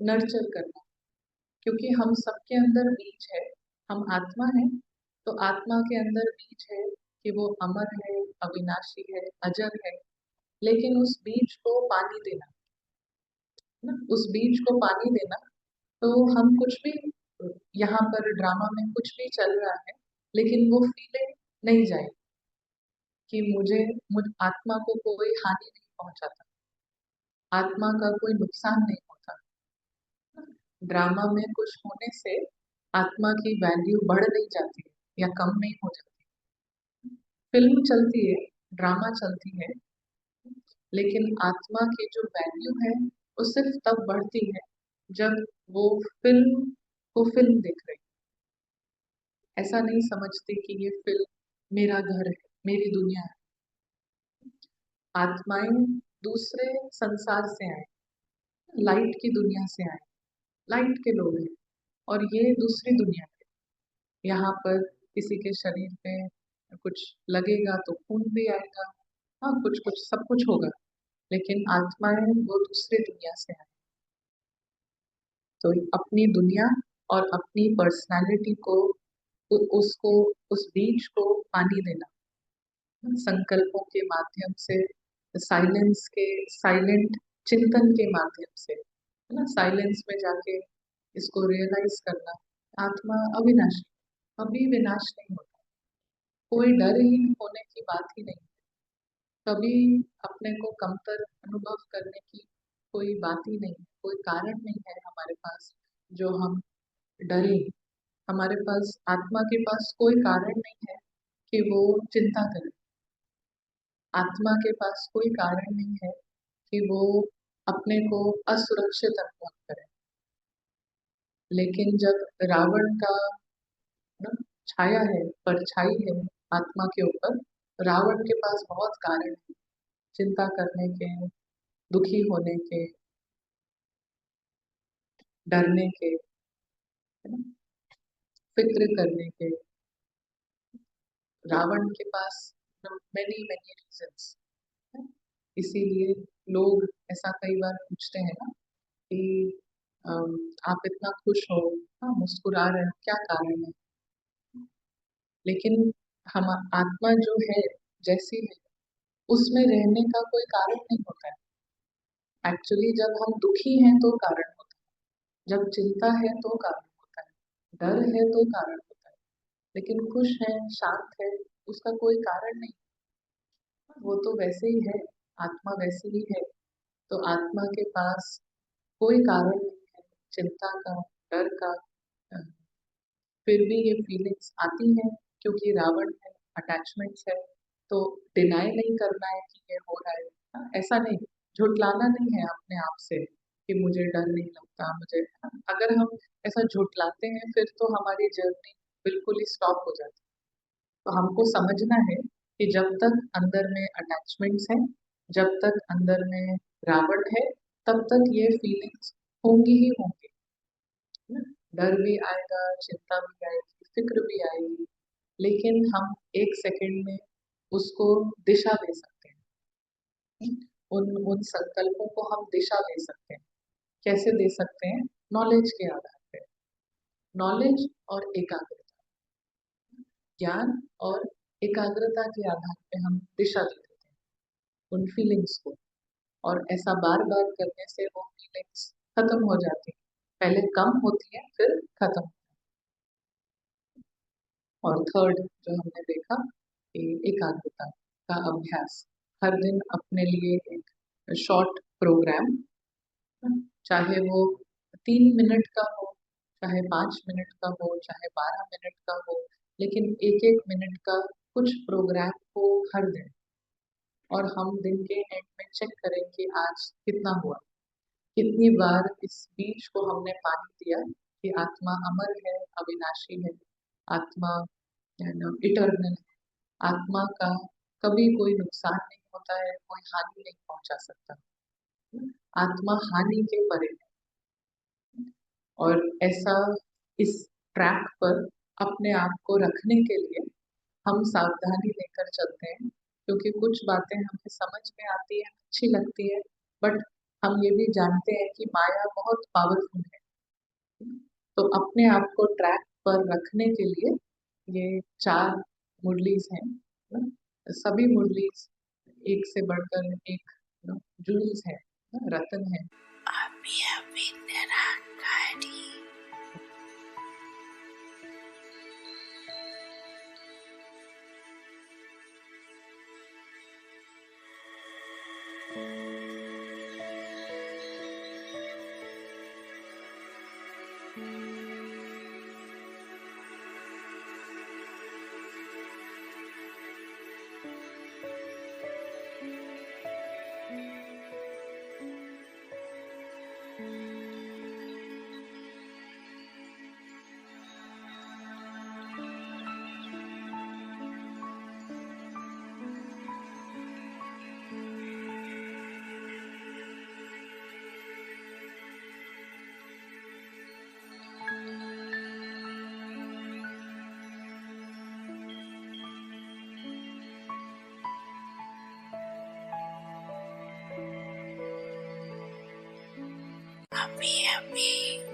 नर्चर करना, क्योंकि हम सबके अंदर बीज है, हम आत्मा है, तो आत्मा के अंदर बीज है कि वो अमर है, अविनाशी है, अजर है। लेकिन उस बीज को पानी देना, ना, उस बीज को पानी देना। तो हम कुछ भी, यहाँ पर ड्रामा में कुछ भी चल रहा है, लेकिन वो फीलिंग नहीं जाए कि मुझ आत्मा को कोई हानि नहीं पहुंचाता, आत्मा का कोई नुकसान नहीं होता। ड्रामा में कुछ होने से आत्मा की वैल्यू बढ़ नहीं जाती या कम नहीं हो जाती। फिल्म चलती है, ड्रामा चलती है, लेकिन आत्मा की जो वैल्यू है वो सिर्फ तब बढ़ती है जब वो फिल्म को फिल्म देख रही है। ऐसा नहीं समझती कि ये फिल्म मेरा घर है, मेरी दुनिया है। आत्माएं दूसरे संसार से आए, लाइट की दुनिया से आए, लाइट के लोग हैं, और ये दूसरी दुनिया है। यहाँ पर किसी के शरीर पे कुछ लगेगा तो खून भी आएगा, हाँ कुछ कुछ सब कुछ होगा, लेकिन आत्माएं वो दूसरी दुनिया से आए। तो अपनी दुनिया और अपनी पर्सनालिटी को उसको उस बीज को पानी देना, संकल्पों के माध्यम से, साइलेंस के, साइलेंट चिंतन के माध्यम से, है ना, साइलेंस में जाके इसको रियलाइज करना। आत्मा अविनाशी, कभी विनाश नहीं होता, कोई डर ही होने की बात ही नहीं, कभी अपने को कमतर अनुभव करने की कोई बात ही नहीं, कोई कारण नहीं है हमारे पास जो हम डरे। हमारे पास, आत्मा के पास कोई कारण नहीं है कि वो चिंता करे। आत्मा के पास कोई कारण नहीं है कि वो अपने को असुरक्षित अनुभव करे। लेकिन जब रावण का ना छाया है, परछाई है आत्मा के ऊपर, रावण के पास बहुत कारण है चिंता करने के, दुखी होने के, डरने के, है ना, फिक्र करने के। रावण के पास मेनी मेनी रीजंस। इसीलिए लोग ऐसा कई बार पूछते हैं ना कि आप इतना खुश हो, हाँ मुस्कुरा रहे हो, क्या कारण है? लेकिन हम, आत्मा जो है जैसी है, उसमें रहने का कोई कारण नहीं होता है। एक्चुअली जब हम दुखी हैं तो कारण होता है, जब चिंता है तो कारण होता है, डर है तो कारण होता है, लेकिन खुश है, शांत है, उसका कोई कारण नहीं। वो तो वैसे ही है, आत्मा वैसे ही है। तो आत्मा के पास कोई कारण नहीं है चिंता का, डर का। अ, फिर भी ये फीलिंग्स आती हैं क्योंकि रावण है, अटैचमेंट्स है। तो डिनाई नहीं करना है कि ये हो रहा है, हाँ, ऐसा नहीं, झुटलाना नहीं है अपने आप से कि मुझे डर नहीं लगता मुझे, हाँ, अगर हम ऐसा झुटलाते हैं फिर तो हमारी जर्नी बिल्कुल ही स्टॉप हो जाती है। तो हमको समझना है कि जब तक अंदर में अटैचमेंट्स हैं, जब तक अंदर में रावण है, तब तक ये फीलिंग्स होंगी ही होंगी, है ना? डर भी आएगा, चिंता भी आएगी, फिक्र भी आएगी, लेकिन हम एक सेकंड में उसको दिशा दे सकते हैं। उन उन संकल्पों को हम दिशा दे सकते हैं। कैसे दे सकते हैं? नॉलेज के आधार पे, नॉलेज और एकाग्रता, ज्ञान और एकाग्रता के आधार पे हम दिशा दे देते हैं उन फीलिंग्स को। और ऐसा बार बार करने से वो फीलिंग्स खत्म हो जाती है, पहले कम होती है फिर खत्म। और थर्ड जो हमने देखा कि एकाग्रता का अभ्यास, हर दिन अपने लिए एक शॉर्ट प्रोग्राम, चाहे वो 3 मिनट का हो, चाहे 5 मिनट का हो, चाहे 12 मिनट का हो, लेकिन एक एक मिनट का कुछ प्रोग्राम को हर दिन, और हम दिन के एंड में चेक करें कि आज कितना हुआ, कितनी बार इस बीज को हमने पानी दिया कि आत्मा अमर है, अविनाशी है, आत्मा इटर्नल है, आत्मा का कभी कोई नुकसान नहीं होता है, कोई हानि नहीं पहुंचा सकता, आत्मा हानि के परे है। और ऐसा इस ट्रैक पर अपने आप को रखने के लिए हम सावधानी लेकर चलते हैं, क्योंकि कुछ बातें हमें समझ में आती है, अच्छी लगती है, बट हम ये भी जानते हैं कि माया बहुत पावरफुल है। तो अपने आप को ट्रैक पर रखने के लिए ये 4 मुरलीज हैं, ना? सभी मुरलीज एक से बढ़कर एक जूल्स है, रतन है। अभी अभी निरंकारी। Yummy, yummy.